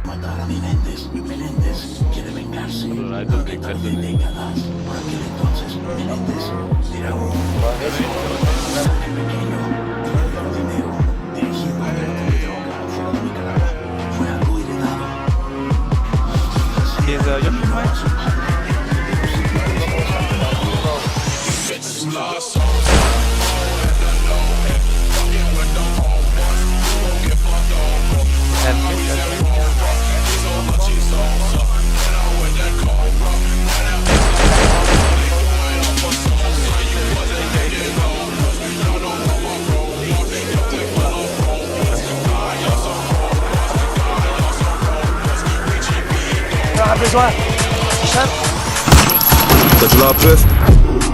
Matar a Menéndez y Menéndez quiere vengarse durante 3 décadas. Por aquel entonces Menéndez era un mensaje pequeño, vendedor dinero, dirigido a tráfico de droga fuera de Nicaragua. Fue algo heredado. T'as de la bœuf,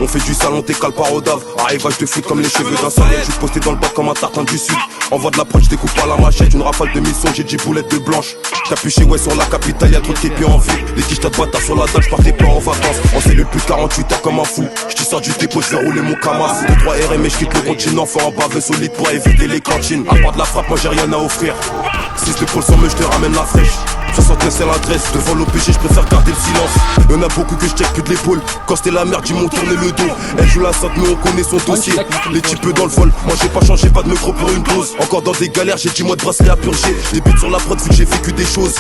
on fait du salon, t'es cale par Odave. Arrivage de foot comme les cheveux d'un salon. Juste posté dans le bac comme un tartin du sud. Envoie de l'approche, découpe par la machette. Une rafale de mission, j'ai 10 boulettes de blanche. Capuché ouais sur la capitale, y'a trop de képis en ville. Les tiges t'as de bâtard sur la dalle, j'partais pas en vacances. On cellule plus de 48 heures comme un fou. J't'y sors du dépôt, j'vais rouler mon Kamas. 2-3 RM et j'quitte le continent. Faut un baveux solide pour éviter les cantines. À part de la frappe, moi j'ai rien à offrir. 6 de pôle sans me, j'te ramène la fraîche. 69 c'est l'adresse, devant l'OPG j'préfère garder le silence. Y'en a beaucoup que j'check plus de l'épaule. Quand c'était la merde, ils m'ont tourné le dos. Elle joue la sainte mais on connaît son dossier. Les types dans le vol, moi j'ai pas changé, pas de micro pour une dose. Encore dans des galères, j'ai 10 mois de bracelet à purger. Des buts sur la prod vu que j'ai vécu des choses.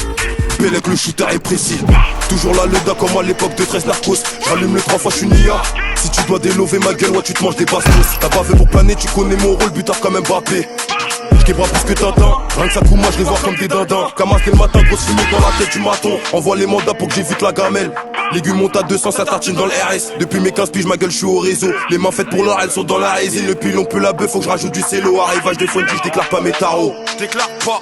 Bellec le shooter est précis. Toujours là le da comme à l'époque de 13 narcos. J'allume le 3 fois, j'suis nia. Si tu dois délover ma gueule, ouais tu te manges des bastos. T'as pas fait pour planer, tu connais mon rôle, buteur comme Mbappé. J'québra plus que Tintin, rien que ça coup moi je les vois comme des dindins. Camas dès le matin, grosse fumée dans la tête du maton. Envoie les mandats pour que j'évite la gamelle. Légumes montent à 200, ça tartine dans le RS. Depuis mes 15 piges, ma gueule, je suis au réseau. Les mains faites pour l'or, elles sont dans la résine. Le pilon peut la bœuf, faut que je rajoute du cello. Arrivage de Fonji, je déclare pas mes tarots. Je déclare pas.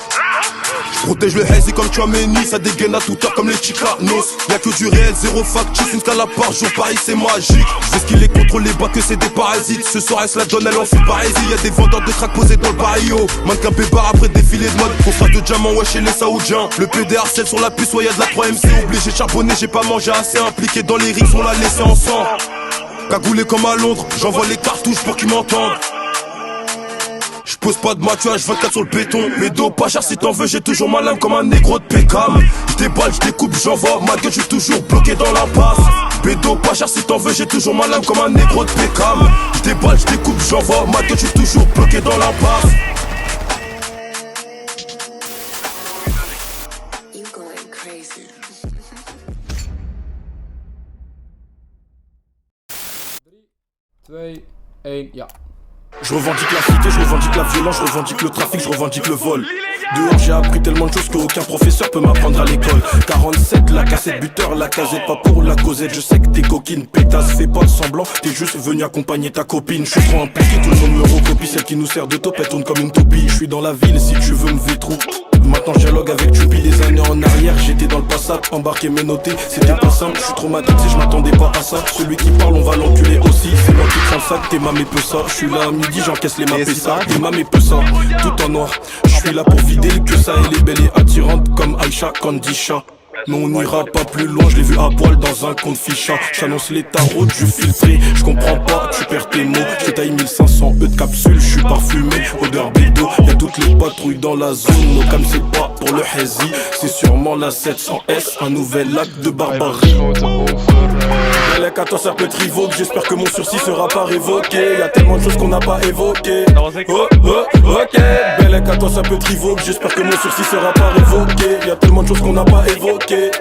Je protège le hazy comme tu as Méni, ça dégaine à toute heure comme les Chicanos. Y'a que du réel, zéro factice, une scala par jour, Paris c'est magique. Je sais ce qu'il est contre les bas, que c'est des parasites. Ce soir elle se la donne, elle en fait parésie. Y'a des vendeurs de crack posés dans le barrio. Mannequin pépard après défilé de mode. Contrat de diamant, ouais chez les Saoudiens. Le PDR celle sur la puce, ouais y'a de la 3MC. Obligé de charbonner, j'ai pas mangé assez. Impliqué dans les rings, on l'a laissé en sang. Cagoulé comme à Londres, j'envoie les cartouches pour qu'ils m'entendent. J'pose pas de maquillage, 24 sur le béton. Mais dos pas cher si t'en veux, j'ai toujours ma lame comme un négro de Pécam. J'déballe, j'découpe, j'envoie ma gueule, j'suis toujours bloqué dans l'impasse. Bédo pas cher si t'en veux, j'ai toujours ma lame comme un négro de Pécam. J'déballe, j'découpe, j'envoie ma gueule, j'suis toujours bloqué dans l'impasse. Je revendique la cité, je revendique la violence, je revendique le trafic, je revendique le vol. Dehors j'ai appris tellement de choses qu'aucun professeur peut m'apprendre à l'école. 47, la cassette buteur, la casette pas pour la causette. Je sais que t'es coquine, pétasse, fais pas de semblant. T'es juste venu accompagner ta copine. Je suis trop impliqué, tout le monde me recopie. Celle qui nous sert de top, elle tourne comme une toupie. Je suis dans la ville, si tu veux me vétrou. Maintenant je dialogue avec Tupi, des années en arrière. J'étais dans le passat, embarqué, menotté. C'était pas simple, je suis traumatisé, je m'attendais pas à ça. Celui qui parle, on va l'enculer aussi. C'est moi qui prends le sac, t'es mam et peu ça. Je suis là à midi, j'encaisse les maps et ça. T'es mam et peu ça, tout en noir. Je suis là pour vider que ça, elle est belle et attirante comme Aïcha Kandisha. Mais on n'ira pas plus loin, je l'ai vu à poil dans un compte ficha. J'annonce les tarots, je filtré, je comprends pas, tu perds tes mots. J'ai taille 1500 E de capsule, je suis parfumé, odeur bédo. Y'a toutes les patrouilles dans la zone, nos cam c'est pas pour le hazy. C'est sûrement la 700S, un nouvel acte de barbarie. Bellec à toi ça peut être révoqué, j'espère que mon sursis sera pas révoqué. Y'a tellement de choses qu'on n'a pas évoquées. Ok. Bellec à toi ça peut être révoqué, j'espère que mon sursis sera pas révoqué. Y'a tellement de choses qu'on n'a pas évoquées.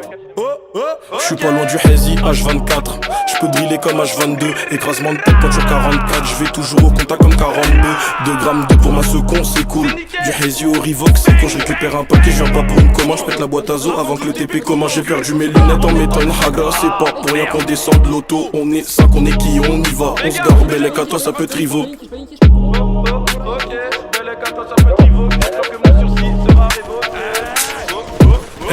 Je suis pas loin du hazy H24. Je peux driller comme H22. Écrasement de tête, pointure 44. Je vais toujours au contact comme 42. 2 grammes de pour ma seconde, c'est cool. Du hazy au Revoke, c'est quand je récupère un paquet. Je viens pas pour une commande, je pète la boîte à zo avant que le TP commence. J'ai perdu mes lunettes en mettant une haga. C'est pas pour rien qu'on descend de l'auto. On est 5, on est qui, on y va. On se garde, Bellec à toi ça peut être Revoke. Ok, Bellec à toi ça peut être Revoke. J'espère que mon sursis sera révoqué.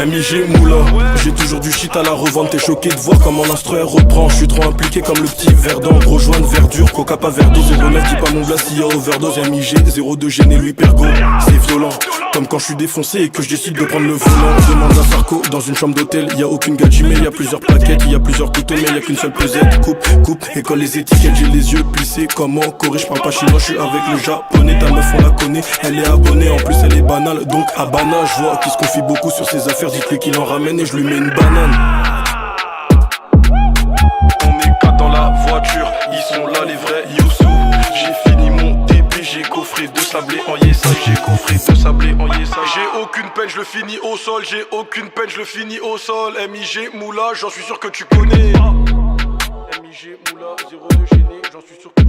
MIG Moula, j'ai toujours du shit à la revente. T'es choqué de voir comment l'instru reprend. Je suis trop impliqué comme le petit Verdun. Rejoindre verdure, coca pas verdo. 09 dis pas mon glace, s'il y a overdose. MIG 02 gêné lui pergo, c'est violent. Comme quand je suis défoncé et que je décide de prendre le volant. Demande à Sarko dans une chambre d'hôtel. Y'a aucune gadji mais y'a plusieurs plaquettes. Y'a plusieurs couteaux mais y'a qu'une seule pesette. Coupe et colle les étiquettes. J'ai les yeux plissés comme en Corée. J'parle pas chinois, j'suis avec le japonais. Ta meuf on la connaît, elle est abonnée. En plus elle est banale, donc Habana. J'vois qu'il se confie beaucoup sur ses affaires. Dites-lui qu'il en ramène et je lui mets une banane. On est quatre dans la voiture, ils sont là les vrais Youssou. J'ai fini mon débit, j'ai coffré de sablé en yessa. J'ai coffré de sablé en yessa. J'ai aucune peine, je le finis au sol. J'ai aucune peine, je le finis au sol. MIG Moula, j'en suis sûr que tu connais. MIG Moula, 02 gêné, j'en suis sûr que